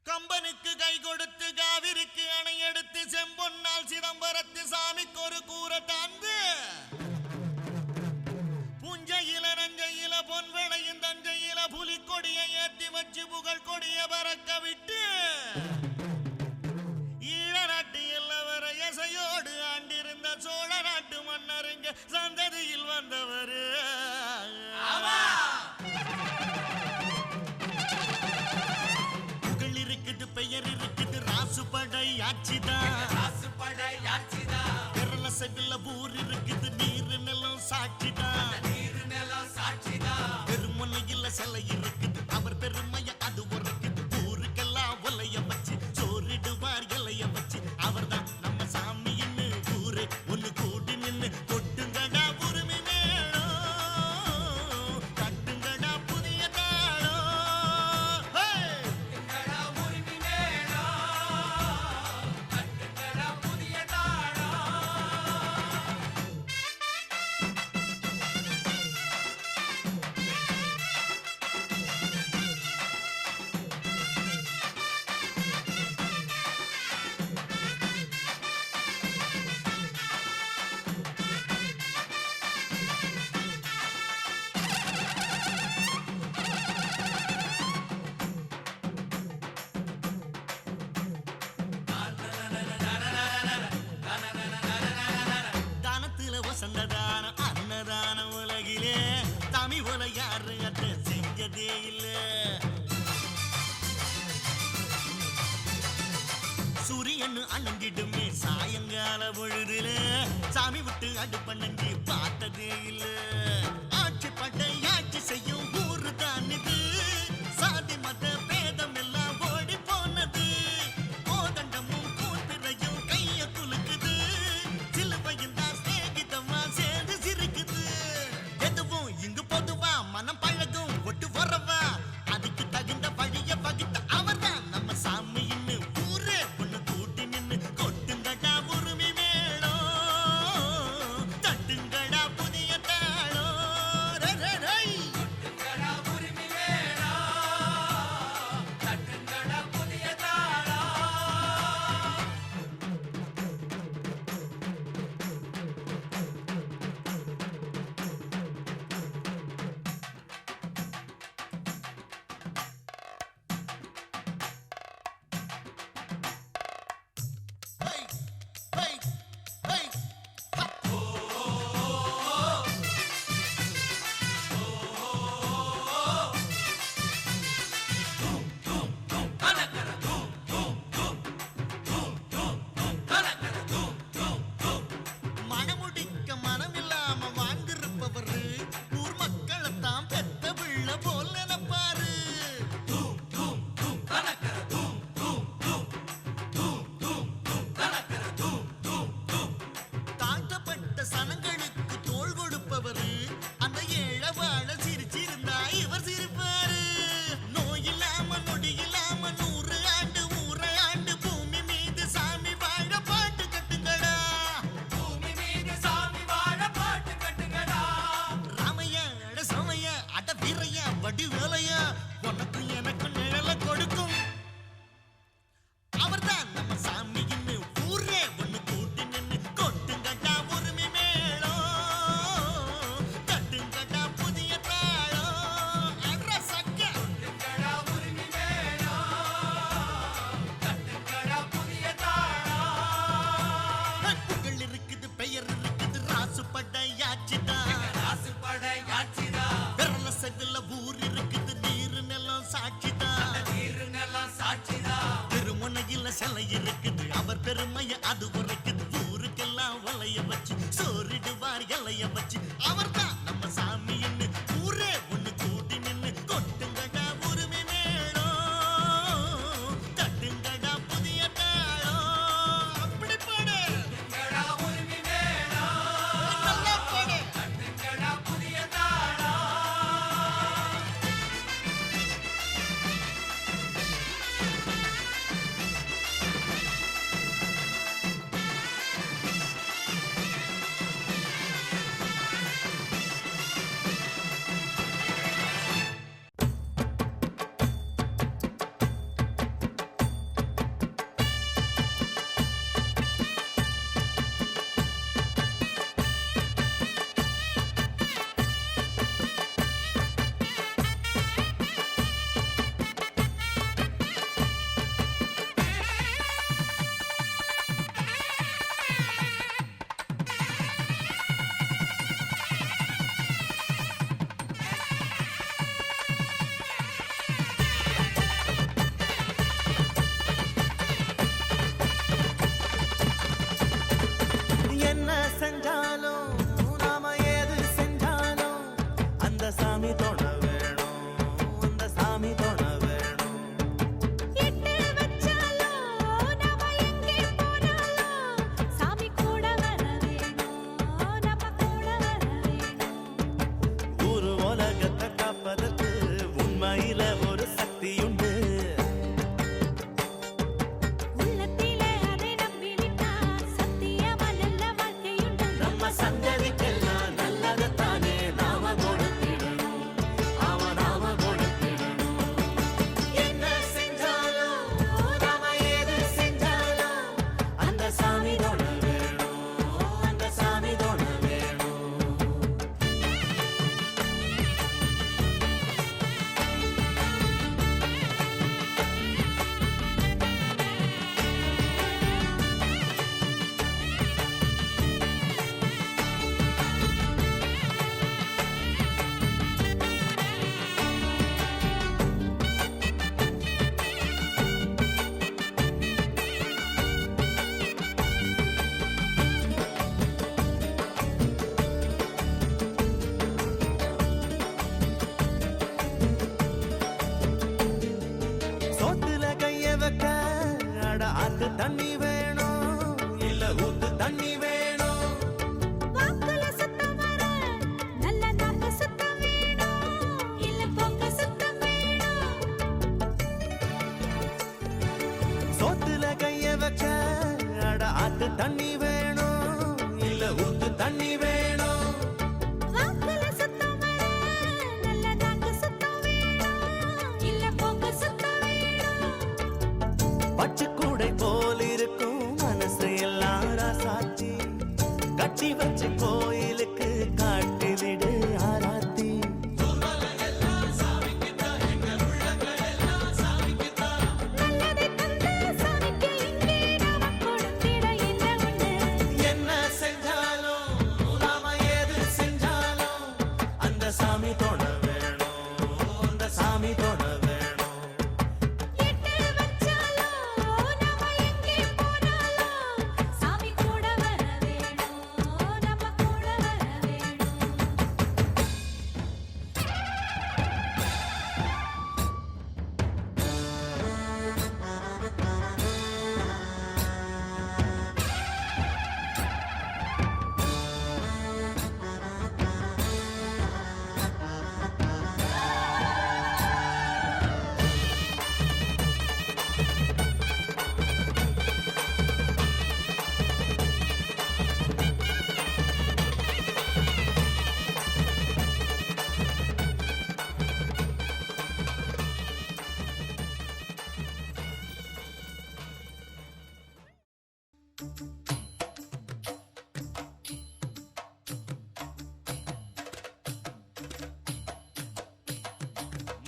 கம்பனுக்கு கை கொடுத்து காவிரிக்கு அணை எடுத்து செம்பொன்னால் சிதம்பரத்து சாமிக்கு ஒரு கூரை தாந்து புஞ்சையில நஞ்சையில பொன்வளையும் தஞ்சையில புலிக்கொடியை ஏற்றி வச்சு புகழ் கொடிய பறக்க விட்டு ஈழ நாட்டு எல்லவர எசையோடு ஆண்டிருந்த சோழ நாட்டு மன்னருங்க சந்ததியில் வந்தவர். புகழ் இருக்குது, பெயர் இருக்குது, ராசுபடை ஆட்சிதான். விரல செவில ஊர் இருக்குது, நீரு நிலம் சாட்சிதான். பெருமுனையில் சிலை இருக்குது, அவர் பெருமைய அது உரைக்குது. ஊருக்கெல்லாம் ஒலைய வச்சு சோறிடுவார் இலைய வச்சு. அவர்தான் நம்ம சாமின்னு ஊரு ஒண்ணு கூடி நின்னு கொட்டுங்கடா உரிமை மேளம், கட்டுங்கடா புதிய தாளம். தானத்துல வசந்ததான அன்னதான உலகிலே தமி போல யாரு அத செஞ்சதே இல்ல. சூரியன் அணங்கிடுமே சாயங்கால பொழுதுல சாமி விட்டு அடுப்பண்ணி பார்த்ததே இல்ல. ஆட்சி பட்டை ஆட்சி செய்யும் ஊரு தான் இது. சாதி மத பேதம் எல்லாம் ஓடி போனது. கோதண்டமும் கூத்திரையும் கைய குலுக்குது. சிலுவையும் தான் சிநேகிதமா சேர்ந்து சிரிக்குது. எதுவும் இங்கு பொதுவா மனம் பழகும் ஒட்டு வரவா. அதுக்கு தகுந்த வழிய வகுத்த அவர்தான் நம்ம சாமின்னு ஊரே ஒண்ணு கூட்டி நின்னு கொட்டுங்கடா உரிமை மேளம், தட்டுங்கடா புதிய தாளம். ரே ரே ரே. ஹை ஹை ஹை ஹா. மனமுடிக்க மனமில்லாம வாழ்ந்திருப்பவரு ஊர் மக்களைத்தான் பெத்த பிள்ளை போல் நினைப்பாரு. தாழ்த்தப்பட்ட சனங்களுக்கு தோள் கொடுப்பவரு அந்த ஏழை வாழ சிரிச்சிருந்தா இவர் சிரிப்பாரு. நோய் இல்லாம நொடி இல்லாம 100 ஆண்டு ஊரை ஆண்டு பூமி மீது சாமி வாழ பாட்டு கட்டுங்கடா. ராமையா அட சமையா அட வீரையா வடி வேலையா உனக்கு எனக்கு நிழல கொடுக்கும். அவர்தான் நம்ம சாமின்னு ஊரே ஒண்ணு கூட்டி நின்னு கொட்டுங்கடா உரிமை மேளம், தட்டுங்கடா புதிய தாளம். அட சக்க. புகழ் இருக்குது, பெயர் இருக்குது, ராசுபடை ஆட்சிதான். விரல செவில ஊர் இருக்குது, நீரு நிலம் சாட்சிதான். திருமுனையில் சிலை இருக்குது, அவர் பெருமைய அது உரைக்குது. ஊருக்கெல்லாம் வலைய வச்சு சோறிடுவார் இலைய வச்சு. அவர்தான் நம்ம சாமின்னு ஊரே ஒண்ணு கூட்டி நின்னு கொட்டுங்கடா உரிமை மேளம், தட்டுங்கடா புதிய தாளம். அப்படி பாடு, நல்லா பாடு. ஆத்து தண்ணி வேணும் இல்ல ஊத்து தண்ணி வேணும். வாக்குல சுத்தம் வர நல்ல நாக்கு சுத்தம் வேணும் இல்ல போக்கு சுத்தம் வேணும். சோத்துல கைய வச்ச அட ஆத்து தண்ணி வேணும் இல்ல ஊத்து தண்ணி வேணும். வாக்குல சுத்தம் வர நல்ல நாக்கு சுத்தம் வேணும் இல்ல போக்கு சுத்தம் வேணும். பச்சை கூடை போல் இருக்கும் மனசு எல்லாரா சாத்தி கட்டி வச்ச கோயிலுக்கு காட்டி விடு ஆராத்தி. நல்லதை தந்து சாமிக்கு இங்கே நாம கொடுத்திட என்ன உண்டு. என்ன செஞ்சாலும் நாம எது செஞ்சாலும் அந்த சாமி தொட வேணும், அந்த சாமி தொட வேணும். எட்டு வச்சாலும் நாம எங்கே போனாலும் சாமி கூட வர வேணும், நம்ம கூட வர வேணும்.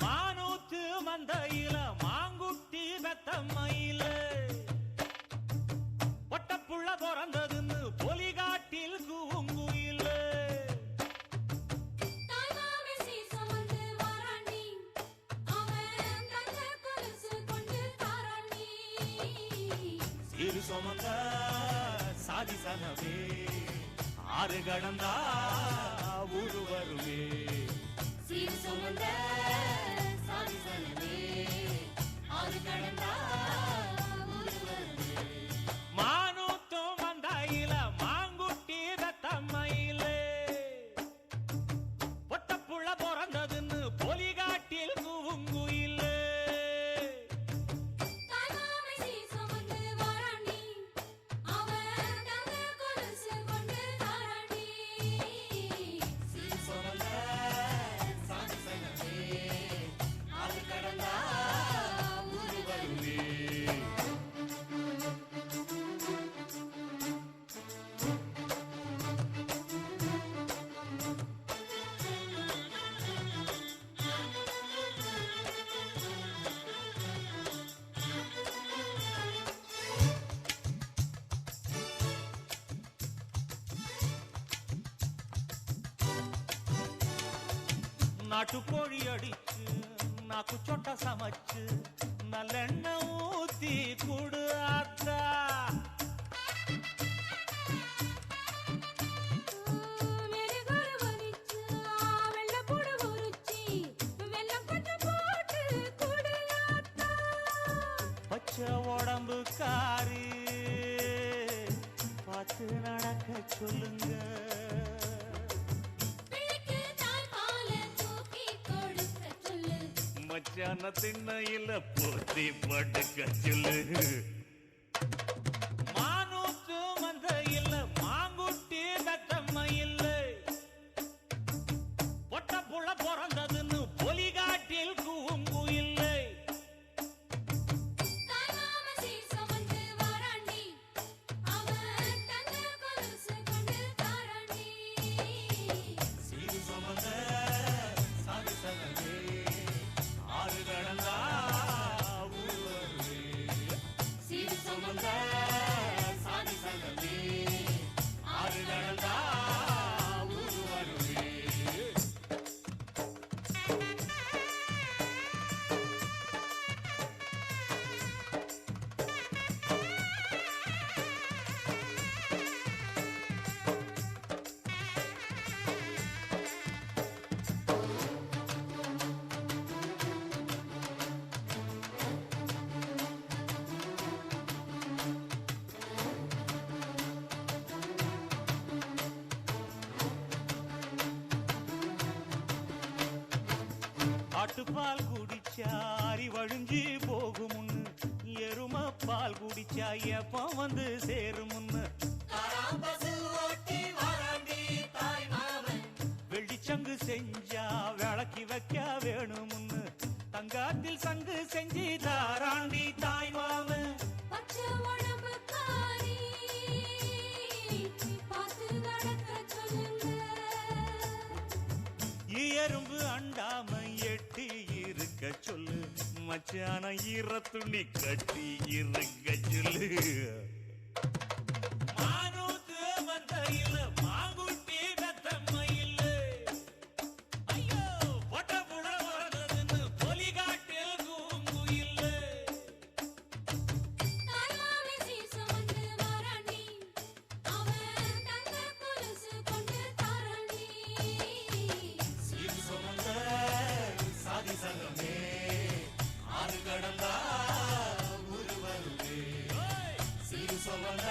மானூத்து மந்தையில மாங்குட்டி பெத்தம்மையில பொட்டப்புள்ள பிறந்ததுன்னு பொலிகாட்டில் கூங்குயில. தாய்மாமே சீசம் வந்து வாராண்டி அவன் தங்க கொலுசு கொண்டு தாராண்டி. சிறு சுமந்த சாதி சனவே ஆறு கடந்தா ஊரு வருவே. சீர் சுமந்த சாதி சனமே ஆறு கடந்தா ஊரு வருவே. மானூத்து மந்தையில மாங்குட்டி பெத்தம்மையில பொட்டப்புள்ள பிறந்ததுன்னு பொலிகாட்டில் கூங்குயில. தாய்மாமே சீசம் வந்து வாராண்டி அவன் தங்க கொலுசு கொண்டு தாராண்டி. சீர் சுமந்த சாதி சனமே ஆறு கடந்தா ஊரு வருவே. நாட்டுக்கோழி அடிச்சு நாக்கு சொட்ட சமைச்சு நல்லெண்ணெய் ஊத்தி குடு ஆத்தா. வெறுகொரு வரிச்சு வெள்ளப்பூடு உரிச்சி வெல்லம் கொஞ்சம் போட்டு குடியாத்தா. பச்சை உடம்பு காரி பார்த்து நடக்க சொல்லுங்க. பிள்ளைக்கு தாய்ப்பாலை தூக்கி கொடுக்க சொல்லு. மச்சான திண்ணையில போத்தி படுக்க சொல்லு. மானூத்து மந்தையில மாங்குட்டி பெத்தம்மையில பொட்டப்புள்ள பிறந்ததுன்னு பொலிகாட்டில் கூங்குயில்லை. தாய்மாமே சீசம் வந்து வாராண்டி அவன் தங்க கொலுசு கொண்டு தாராண்டி. சீரு சுமந்த சாதி சனமே ஆறு கடந்தா ஊரு வருவே. சீர் சுமந்த பசுப்பால் குடிச்சா அறிவழிஞ்சு போகுமுன்னு எரும பால் குடிச்சா எப்ப வந்து சேருமுன்னு வெள்ளிச்சங்கு செஞ்சா விளக்கி வைக்க வேணுமுன்னு தங்காத்தில் சங்கு செஞ்சு தாராண்டி தாய் மாமன் பச்சை உடம்புக்காரி பார்த்து நடக்க சொல்லுங்க எறும்பு அண்டாம எட்டி இருக்க சொல்லு மச்சான ஈர துணி கட்டி இருக்க சொல்லு மானூத்து மந்தையில மாங்குட்டி மெத்தம்மையில ஐயோ பொட்ட புட வரதுன்னு பொலிகாட்டில் கூங்குயில்ல தாய்மாமே சீசம் வந்து வராண்டி அவன் தங்க கொலுசு கொண்டு தாராண்டி சீர் சுமந்த சாதி சங்கமே ஆறு கடந்தா ஊரு வருவே சீர் சுமந்த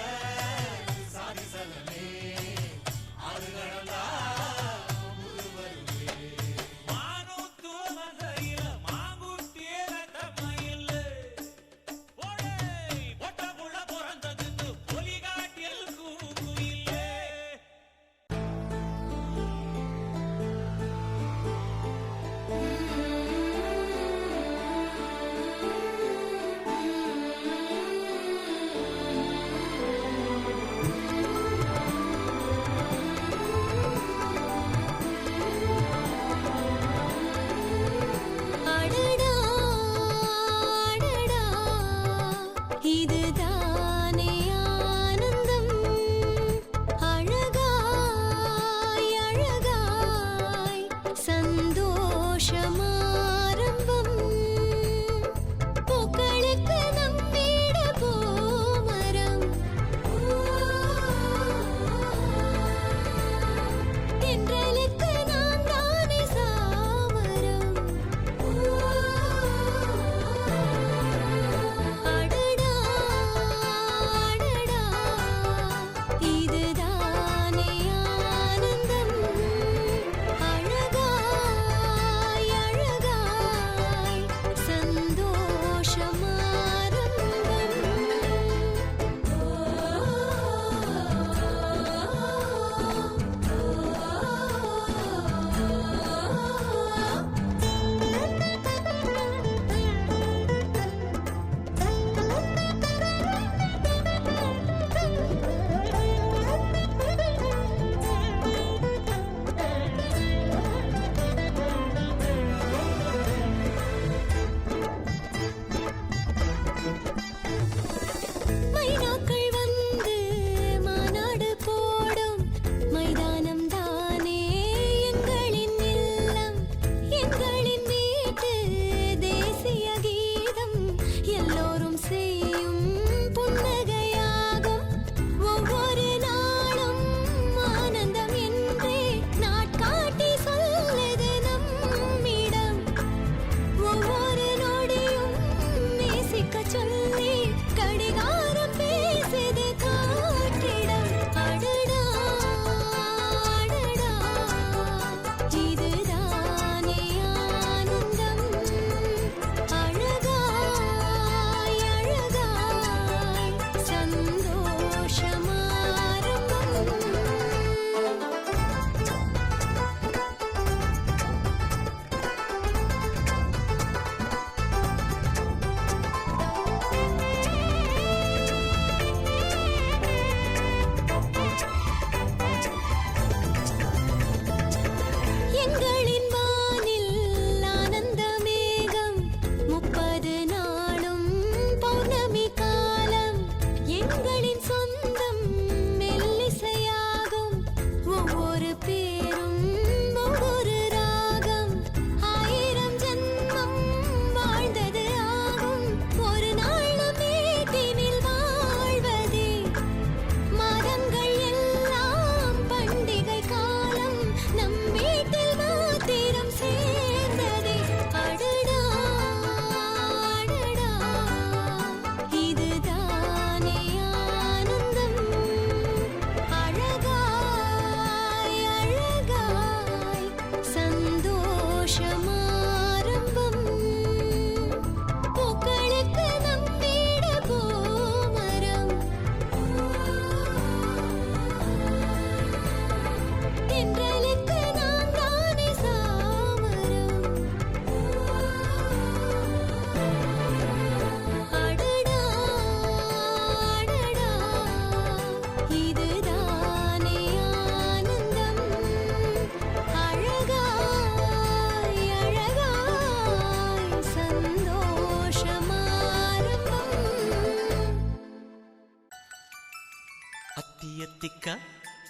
அத்தியத்திக்கா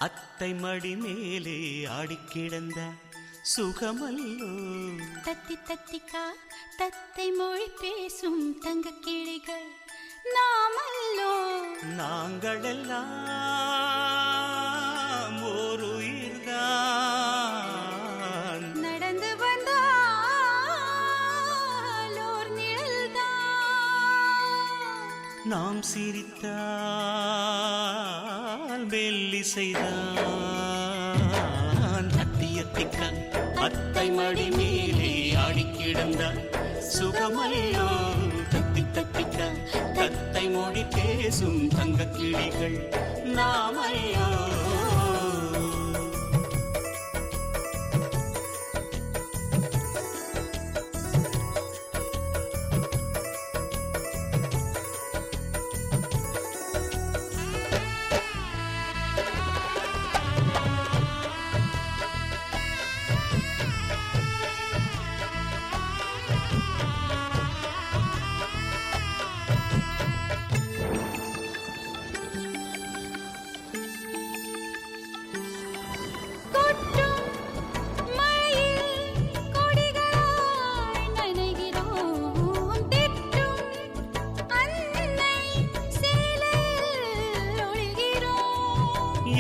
அத்தை மடி மேலே ஆடிக்கிடந்த சுகமல்லோ. தத்தி தத்திக்கா தத்தை மொழி பேசும் தங்க கிளிகள் நாமல்லோ. நாங்களெல்லாம் ஒரு உயிர்தான், நடந்து வந்தால் ஓர் நிழல்தான். நாம் சிரித்தால் மெல்லிசைதான். அத்தியத்திக்கா அத்தை மடி மேலே ஆடிக்கிடந்தார் சுகமல்லோ. தத்தி தத்திக்கா தத்தை மொழி பேசும் தங்க கிளிகள் நாமையோ.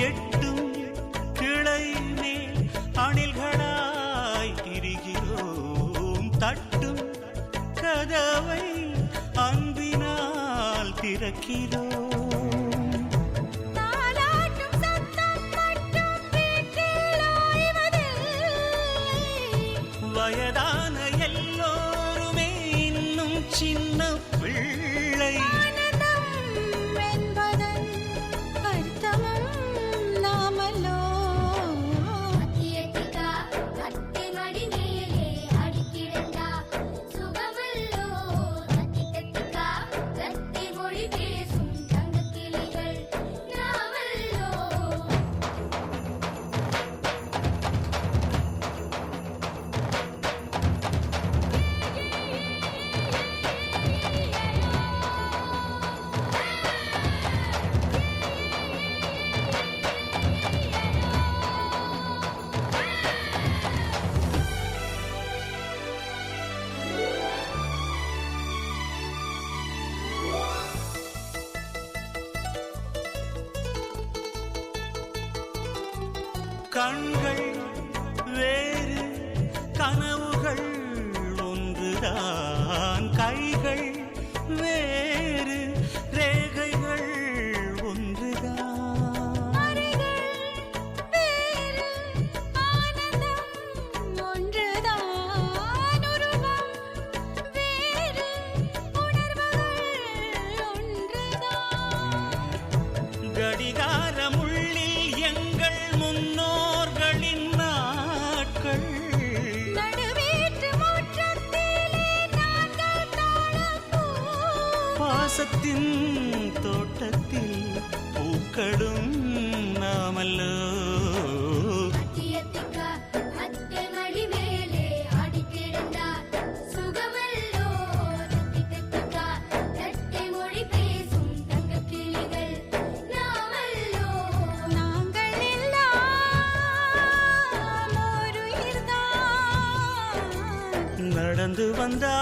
எட்டும் கிளை மேல் அணில்களாய் திரிகிறோம். தட்டும் கதவை அன்பினால் திறக்கிறோம். வயதான எல்லோருமே இன்னும் சின்ன பிள்ளை. கண்கள் வேறு கனவுகள் ஒன்றுதான். கைகள் வேறு ரேகைகள் ஒன்றுதான். கடிகாரம் உள்ளில் எங்கள் முன்னோர்களின் நாட்கள். பாசத்தின் தோட்டத்தில் பூக்களும் நாமல்லோ. நடந்து வந்தால்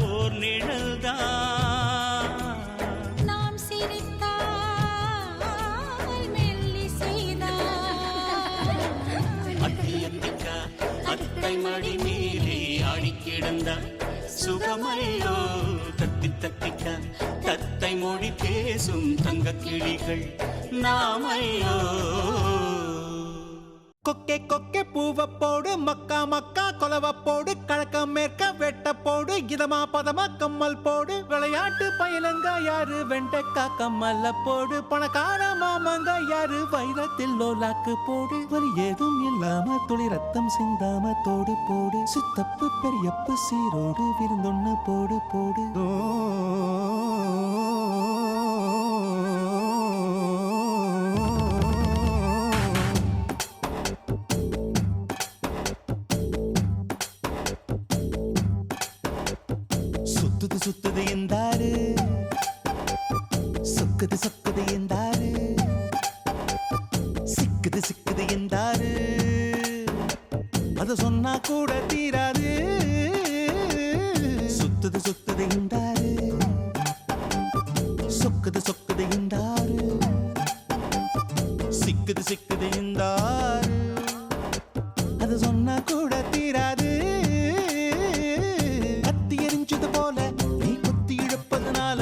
ஓர் நிழல்தான். நாம் சிரித்தால் மெல்லிசைதான். அத்தியத்திக்கா அத்தை மடி மேலே ஆடிக்கிடந்தார் சுகமல்லோ. தத்தி தத்திக்கா தத்தை மொழி பேசும் தங்க கிளிகள் நாமையோ. கொக்கே கொக்கே பூவ போடு, மக்கா மக்கா கொலவ போடு, கழக்க மேற்க வெட்ட போடு, இதமா பதமா கம்மல் போடு, விளையாட்டு பயிலங்க யாரு வெண்டைக்கா கம்மல்ல போடு, பணக்கார மாமங்க யாரு வைரத்தில் லோலாக்கு போடு, வரி ஏதும் இல்லாம துளி ரத்தம் சிந்தாம தோடு போடு, சித்தப்பு பெரியப்பு சீரோடு விருந்தொன்னு போடு போடு. சுத்துது சுத்துது என்றாரு, சொக்குது சொக்குது என்றாரு. கூட தீராது. சுத்துது சுத்துது இந்தாரு, சொக்குது சொக்குது இந்தாரு, சிக்குது சிக்குது இந்தாரு. அது சொன்னா கூட தீராது. கத்தி எரிஞ்சது போல நீ குத்தி இழுப்பதனால,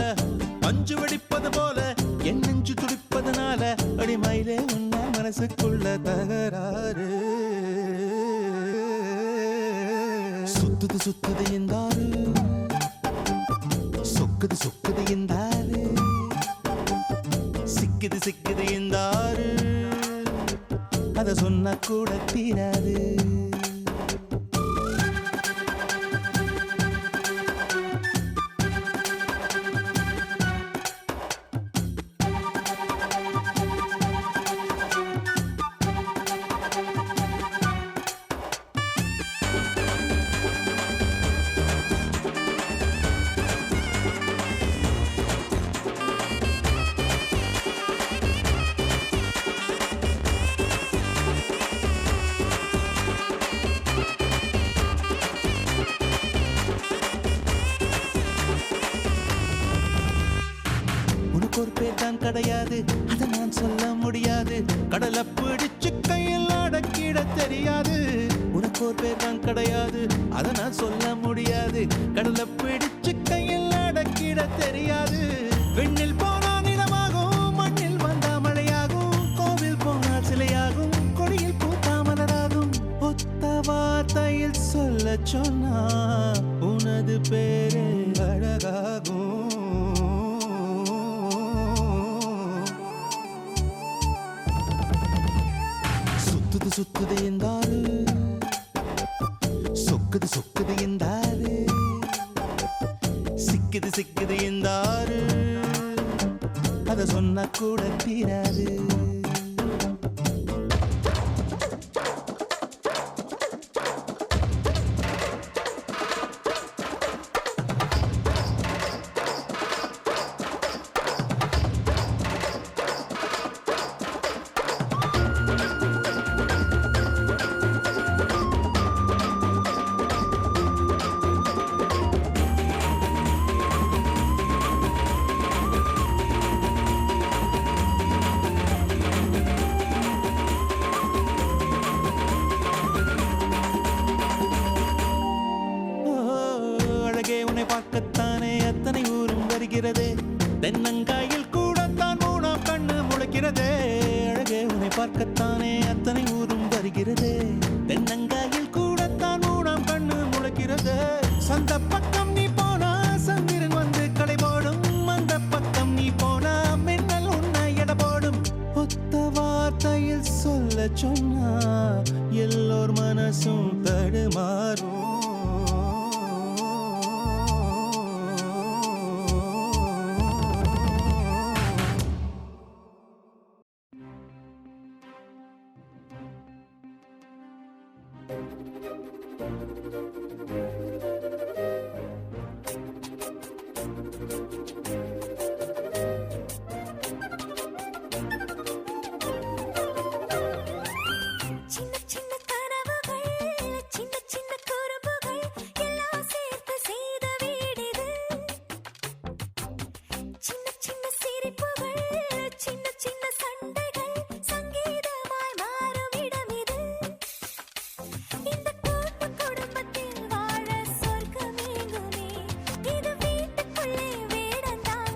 பஞ்சு வெடிப்பது போல என் நெஞ்சு துடிப்பதனால, அடிமயிலே உன்ன மனசுக்குள்ள தகராறு. சுத்துது சுத்துது இந்தாரு, சொக்குது சொக்குது இந்தாரு, சிக்குது சிக்குது இந்தாரு. அத சொன்னா கூட தீராது. ஒரு பேர் தான் கிடையாது, அதை நான் சொல்ல முடியாது. கடலை பிடிச்சு கையில் அடக்கிட தெரியாது. உனக்கு ஒரு பேர் தான் கிடையாது, அதை நான் சொல்ல முடியாது. கடலை பிடிச்சு கையில் அடக்கிட தெரியாது. விண்ணில் போனா நிலமாகும், மண்ணில் வந்தா மழையாகும், கோவில் போனால் சிலையாகும், கொடியில் பூத்தா மலராகும். ஒத்த வார்த்தையில் சொல்ல சொன்னா உனது பேரு அழகாகும். சுத்துது சுத்துது இந்தாரு, சொக்குது சொக்குது இந்தாரு, சிக்குது சிக்குது இந்தாரு. அத சொன்னா கூட தீராது. பார்க்கத்தானே அத்தனை ஊரும் வருகிறதே, தென்னங்காயில் கூடத்தான் மூணாம் கண்ணு முளைக்கிறதே. அழகே உன்னை பார்க்கத்தானே அத்தனை ஊரும் வருகிறதே, தென்னங்காயில் கூடத்தான் மூணாம் கண்ணு முளைக்கிறதே. சந்த பக்கம் நீ போனா சந்திரன் வந்து கடை போடும், அந்த பக்கம் நீ போனா மின்னல் உன்னை எடை போடும். ஒத்த வார்த்தையில் சொல்ல சொன்னா எல்லோர் மனசும் தடுமாறும். குடும்பத்தில் வாழ சொர்க்கமேங்குமே, இது வீட்டுக்குள்ளே வேடந்தான்.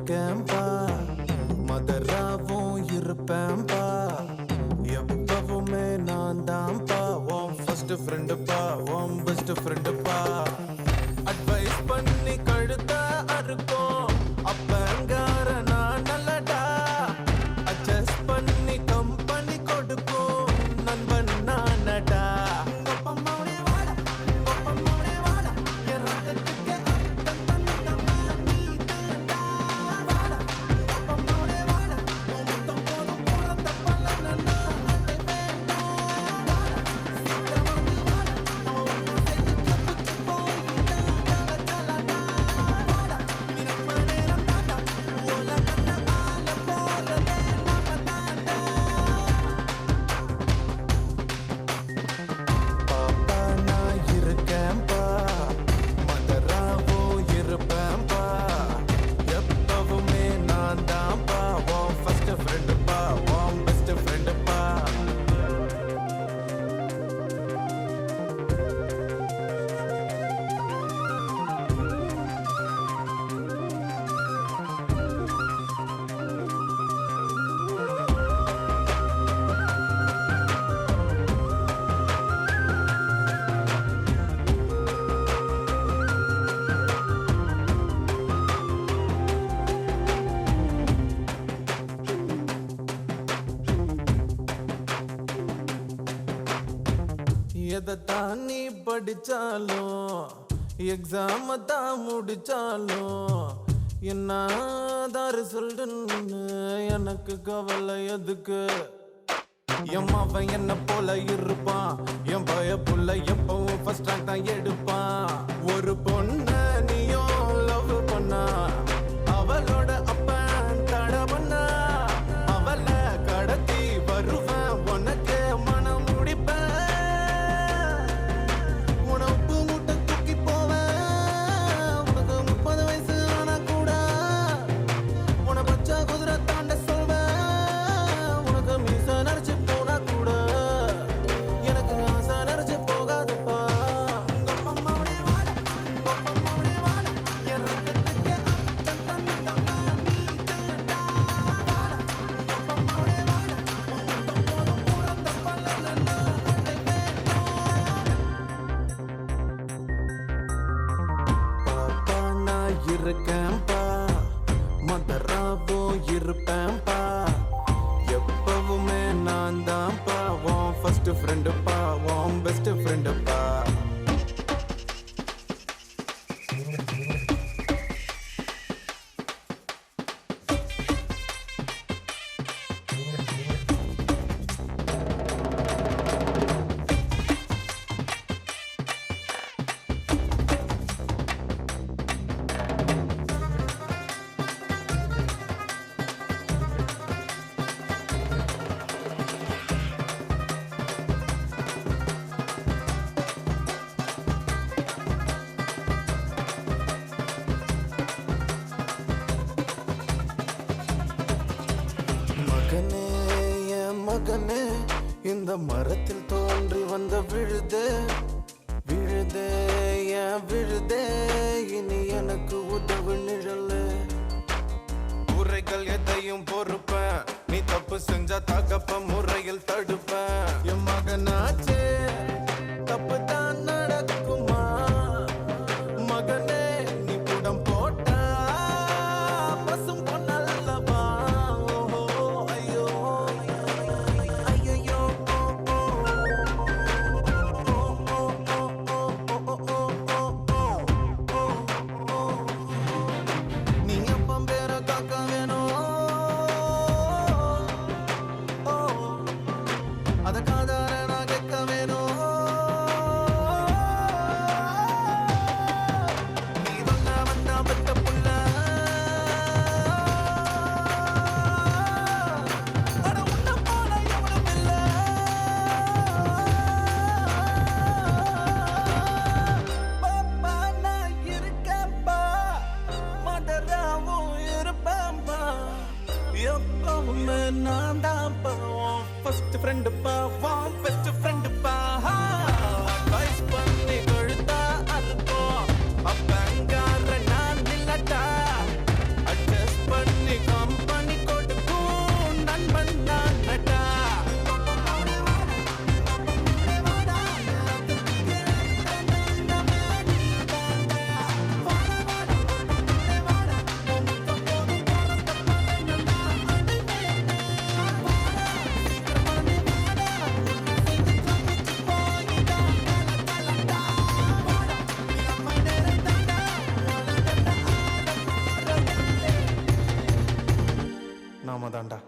இருக்கேன்பா மதராவும் இருப்பேன்பா எப்பவுமே நான் தான்ப்பா உன் ஃபர்ஸ்ட் ஃப்ரெண்டுப்பா உன் பெஸ்ட் ஃப்ரெண்டுப்பா அட்வைஸ் பண்ணி கழுத்த அறுக்கும் அப்பங்கார நான் நல்லடா அட்ஜஸ்ட் பண்ணி கம்பெனி கொடுக்கும் நண்பன் நானடா எதைத்தான் நீ படிச்சாலும் எக்ஸாம தான் முடிச்சாலும் என்னதான் ரிசல்ட்னு எனக்கு கவலை எதுக்கு என் அவன் என்ன போல இருப்பான் என் பய புள்ள எப்பவும் ஃபர்ஸ்ட் ரேங்க் தான் எடுப்பான் ஒரு பொண்ண நீயும் லவ் பண்ணா அவளோட அப்பன் தட பண்ணா அவளை கடத்தி வருவேன் உனக்கு மனம் முடிப்பேன் இருக்கேன்பா மதராவோ இருப்பேன்பா எப்பவுமே நான் தான்ப்பா உன் ஃபர்ஸ்ட் ஃப்ரெண்டுப்பா உன் பெஸ்ட் ஃப்ரெண்டுப்பா மகனே என் மகனே இந்த மரத்தில் தோன்றி வந்த விழுதே விழுதே என் விழுதே இனி எனக்கு உதவு நிழல் உரைகள் எதையும் பொறுப்பேன் நீ தப்பு செஞ்சா தகப்ப முறையில் தடுப்பேன் என் மகனாச்சே தப்பு தான் நடக்குமா மகனே நீ புடம் போட்டா பசும் பொன்னல்லவா ஐயோ ஐயோ நீ அப்பம் பேர காக்க வேணும் அத காதார நான் கேட்க வேணும் நீ வந்தா பெத்த புள்ள அட உன்ன போல எவனும் இல்ல பாப்பா நான் இருக்கேன்பா மதராவும் இருப்பேன்பா எப்பவுமே நான் தான்ப்பா ஃபர்ஸ்ட் ஃப்ரெண்டுப்பா உன் பெஸ்ட் ஃப்ரெண்டுப்பா அட்வைஸ் பண்ணி கழுத்தா அறுக்கும் அப்பங்கார நான் இல்லட்டா அட்ஜஸ்ட் தாண்டா.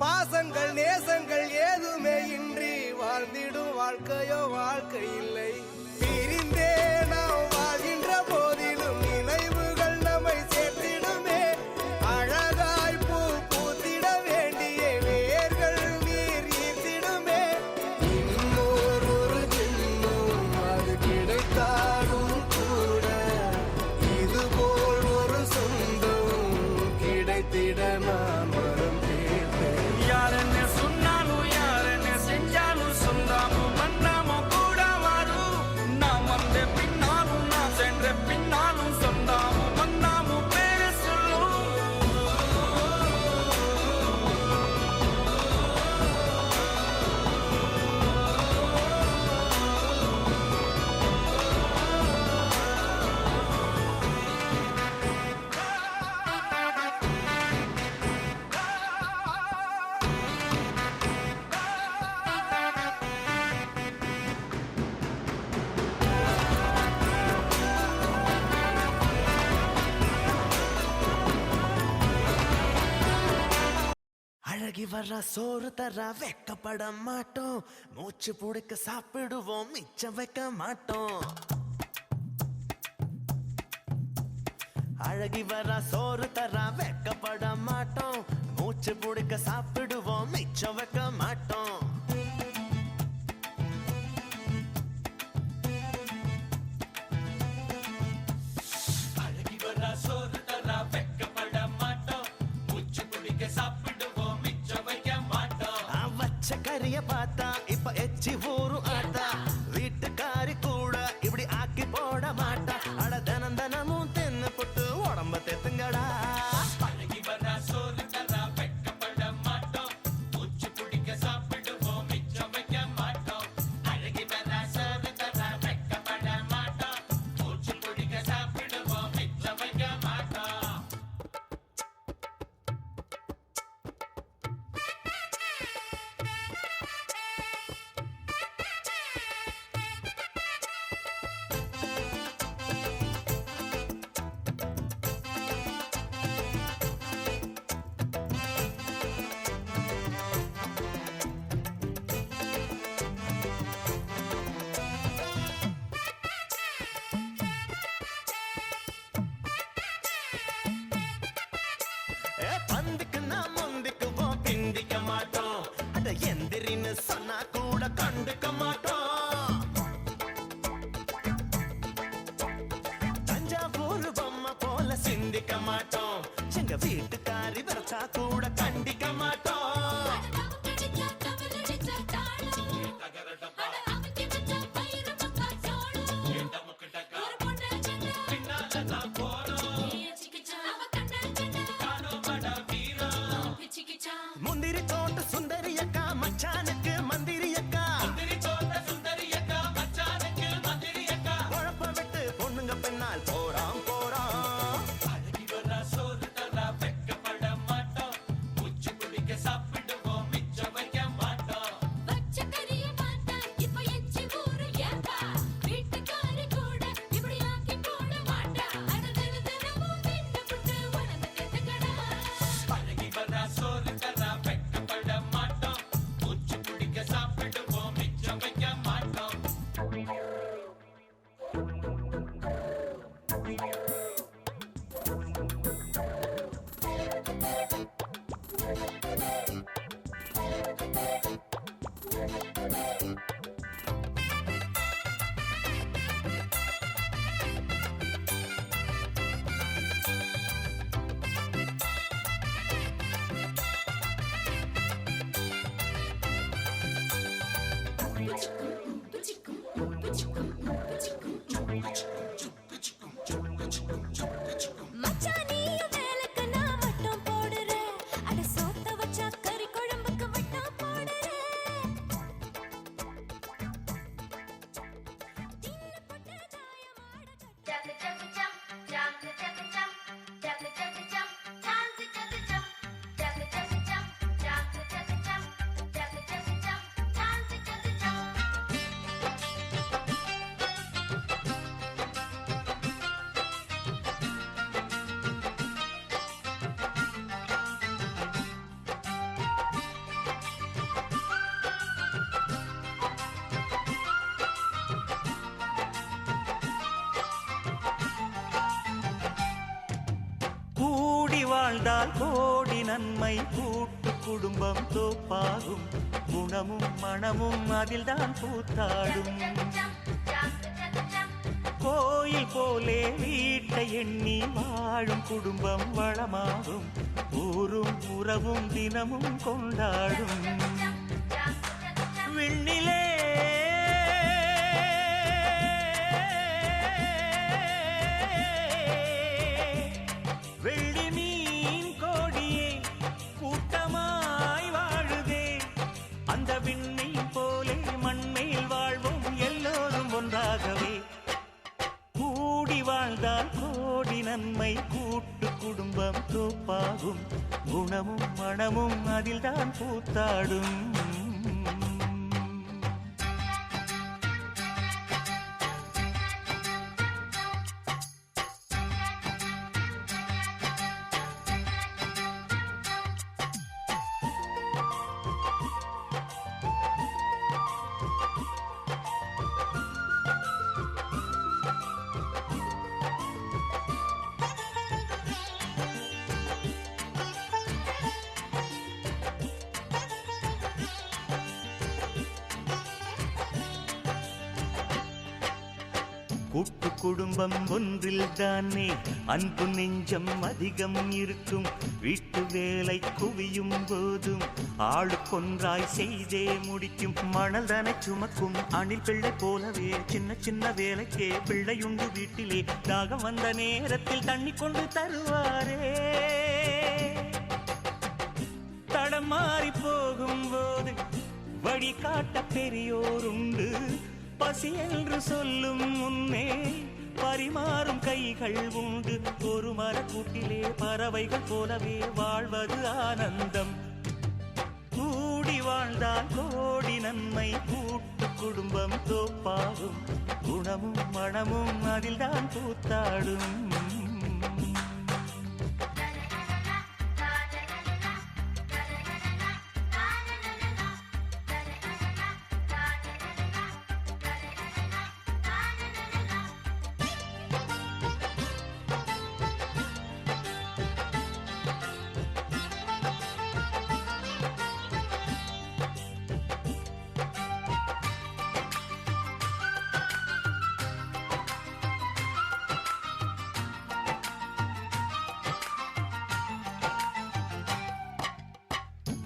பாசங்கள் நேசங்கள் ஏதுமே இன்றி வாழ்ந்திடும் வாழ்க்கையோ வாழ்க்கை இல்லை. பிரிந்தே நாம் வாழ்கின்ற போதிலும் நினைவுகள் நம்மை சேர்த்திடுமே. அழகாய் பூ பூத்திட வேண்டிய வேர்கள் நீர் ஈர்த்திடுமே. இன்னொரு ஜென்மம் அது கிடைத்தாலும் கூட இதுபோல் ஒரு சொந்தம் கிடைத்திட நான் வரும். யாரன்னு சொன்னாலும் யாரன்னு செஞ்சாலும் சொந்தாமும் மன்னாமும் கூட வரும். நாம் வந்த பின்னாலும் நாம் சென்ற பின்னாலும் சொந்தாமும் மன்னாமும் பேரு சொல்லும். அழகி வர்ற சோறு தர வெக்கப்பட மாட்டோம். மூச்சு புடிக்க சாப்பிடுவோம் மிச்சம் வைக்க மாட்டோம். அழகி வர்ற சோறு தர வெக்கப்பட மாட்டோம். மூச்சு புடிக்க சாப்பிடுவோம் மிச்சம் வைக்க மாட்டோம். அழகி வர சோறு தர வெக்கப்பட மாட்டோம். மூச்சு குடிக்க சாப்பிடுவோம் மிச்சம் வைக்க மாட்டோம். வச்ச கரிய பார்த்தா இப்ப எச்சி ஊரும் ஆட்டா. வீட்டுக்காரி கூட இப்படி ஆக்கி போட மாட்டா. அட தினம் தினமும் தின்னு போட்டு உடம்ப தெத்துங்கடா. அழகி வர சோறு தர வெக்கப்பட மாட்டோம். மூச்சு குடிக்க சாப்பிடுவோம் மிச்சம் வைக்க மாட்டோம். அழகி வர சோறு தர வெக்கப்பட மாட்டோம். மூச்சு குடிக்க சாப்பிடுவோம் மிச்சம் வைக்க மாட்டோம். கண்டுக்க மாட்டோம். தஞ்சாவூர் பொம்மை போல சிந்திக்க மாட்டோம். எங்க வீட்டுக்காரி வரச்சா கூட கண்டிக்க மாட்டோம். முந்திரி தோட்ட சுந்தரி அக்கா மச்சானுக்கு மந்திரி அக்கா. குழப்ப விட்டு பொண்ணுங்க பின்னால் போறான் போறான். அழகி வர சோறு தர வெட்கப்பட மாட்டோம். மூச்சு குடிக்க சாப்பிடுவோம் மிச்சம் வைக்க மாட்டோம். அழகி வர சோறு தர வெட்கப்பட மாட்டோம். மூச்சு குடிக்க சாப்பிடுவோம் மிச்சம் வைக்க மாட்டோம். மச்சான் நீயும் வேலைக்கு நான் மட்டும் போடுறேன். அட சோத்த வச்சா கறி குழம்புக்கு வட்டம் போடுறேன். தின்னு போட்டு தாயமாட கூடி வாழ்ந்தால் கோடி நன்மை, கூட்டு குடும்பம் தோப்பாகும். குணமும் மனமும் அதில்தான் கூத்தாடும். கோயில் போலே வீட்டை எண்ணி வாழும் குடும்பம் வளமாகும். ஊரும் உறவும் தினமும் கொண்டாடும். விண்ணிலே வெள்ளி மீன் கோடியே கூட்டமாய் வாழுதே. அந்த விண்ணை போலே மண்மேல் வாழ்வோம் எல்லோரும் ஒன்றாகவே. கூடி வாழ்ந்தால் கோடி நன்மை, கூட்டு குடும்பம் தோப்பாகும். குணமும் மனமும் அதில்தான் கூத்தாடும். கூட்டு குடும்பம் ஒன்றில் தானே அன்பு நெஞ்சம் அதிகம் இருக்கும். வீட்டு வேலை குவியும் போதும் ஆளுக்கொன்றாய் செய்தே முடிக்கும். மணல் தானே சுமக்கும் அணில் பிள்ளை போலவே சின்ன சின்ன வேலைக்கே பிள்ளையுண்டு வீட்டிலே. தாகம் வந்த நேரத்தில் தண்ணி கொண்டு தருவாரே. தடம் மாறி போகும்போது வழிகாட்ட பெரியோருண்டு. பசி என்று சொல்லும் முன்னே பரிமாறும் கைகள் உண்டு. ஒரு மரக்கூட்டிலே பறவைகள் போலவே வாழ்வது ஆனந்தம். கூடி வாழ்ந்தால் கோடி நன்மை, கூட்டு குடும்பம் தோப்பாகும். குணமும் மனமும் அதில்தான் கூத்தாடும்.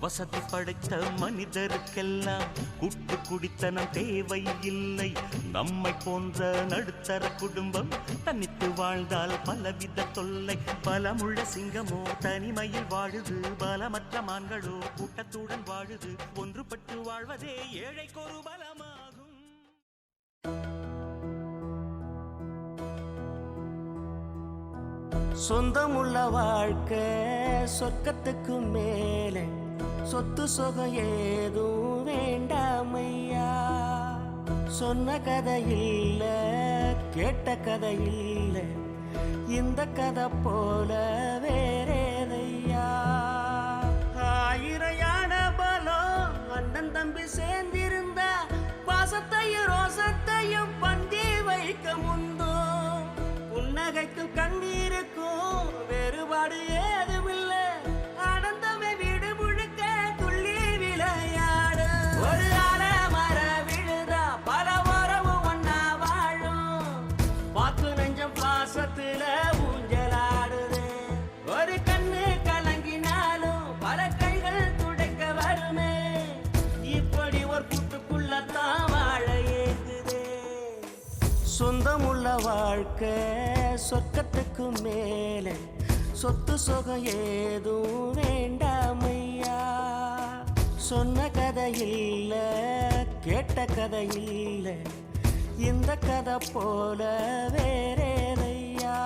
வசதி படைத்த மனிதருக்கெல்லாம் கூட்டு குடித்தனம் தேவையில்லை. நம்மை போன்ற நடுத்தர குடும்பம் தனித்து வாழ்ந்தால் பலவித தொல்லை. பலமுள்ள சிங்கமோ தனிமையில் வாழுது, பலமற்ற மான்களோ கூட்டத்துடன் வாழுது. ஒன்றுபட்டு வாழ்வதே ஏழைக்கொரு பலமாகும். சொந்தமுள்ள வாழ்க்கை சொர்க்கத்துக்கு மேலே, சொத்து சொகம் ஏதும் வேண்டாமையா. சொன்ன கதை இல்ல, கேட்ட கதை இல்ல, இந்த கதை போல வேறேதையா. ஆயிரம் யானை பலம் அண்ணன் தம்பி சேர்ந்திருந்தா பாசத்தையும் ரோசத்தையும் பந்தி வைக்க முந்தோ. புன்னகைக்கும் கண்ணீருக்கும் வேறுபாடு ஏதுமில்ல, ஆனந்தமே வீடு முழுக்க துள்ளி விளையாடு. ஒரு மர விழுதா பல உறவும் ஒன்னா வாழும், வாக்கு நெஞ்சம் பாசத்துல ஊஞ்சலாடுது. ஒரு கண்ணு கலங்கினாலும் பல கைகள் துடைக்க வருமே, இப்படி ஒரு கூட்டுக்குள்ளத்தான் வாழ ஏங்குதே. சொந்தமுள்ள வாழ்க்கை சொர்க்கத்துக்கு மேலே, சொத்து சொகம் ஏதும் வேண்டாமையா. சொன்ன கதை இல்ல, கேட்ட கதை இல்ல, இந்த கதை போல வேறேதையா.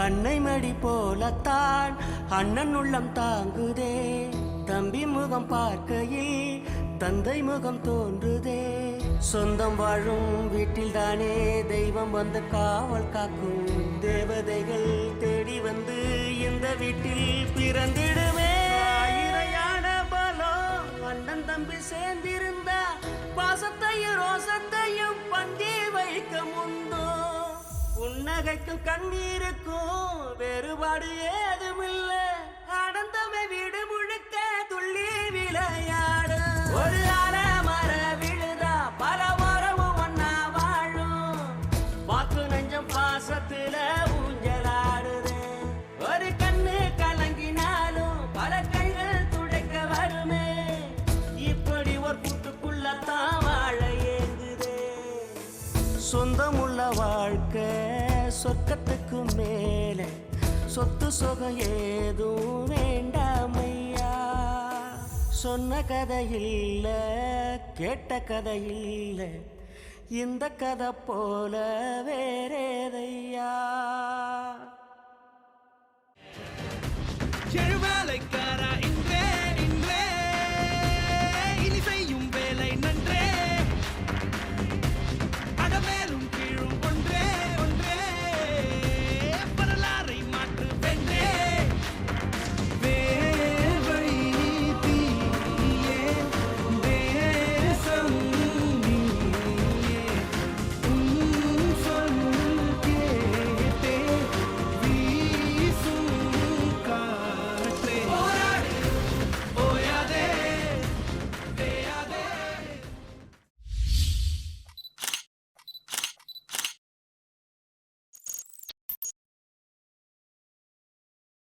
அன்னை மடி போலத்தான் அண்ணன் உள்ளம் தாங்குதே. தம்பி முகம் பார்க்கையில் தந்தை முகம் தோன்றுதே. சொந்தம் வாழும் வீட்டில் தானே தெய்வம் வந்து காவல் காக்கும். தேவதைகள் தேடி வந்து இந்த வீட்டில் பிறந்திடுமே. ஆயிரையான பலம் அண்ணன் தம்பி சேர்ந்திருந்தா பாசத்தையும் ரோசத்தையும் பந்தி வைக்க முந்தோ. புன்னகைக்கும் கண்ணீருக்கும் வேறுபாடு ஏதுமில்ல, ஆனந்தமே வீடு முழுக்க துள்ளி விளையாடு. ஒரு மர விழுதா பல உறவும் ஒன்னா வாழும், வாக்கு நெஞ்சம் பாசத்துல ஊஞ்சலாடுது. ஒரு கண்ணு கலங்கினாலும் பல கைகள் துடைக்க வருமே, இப்படி ஒரு கூட்டுக்குள்ளத்தான் வாழ ஏங்குதே. சொந்தமுள்ள வாழ்க்கை சொர்க்கத்துக்கு மேலே, சொத்து சொகம் ஏதும் வேண்டாமையா. சொன்ன கதை இல்ல, கேட்ட கதை இல்ல, இந்த கதை போல வேறேதையா.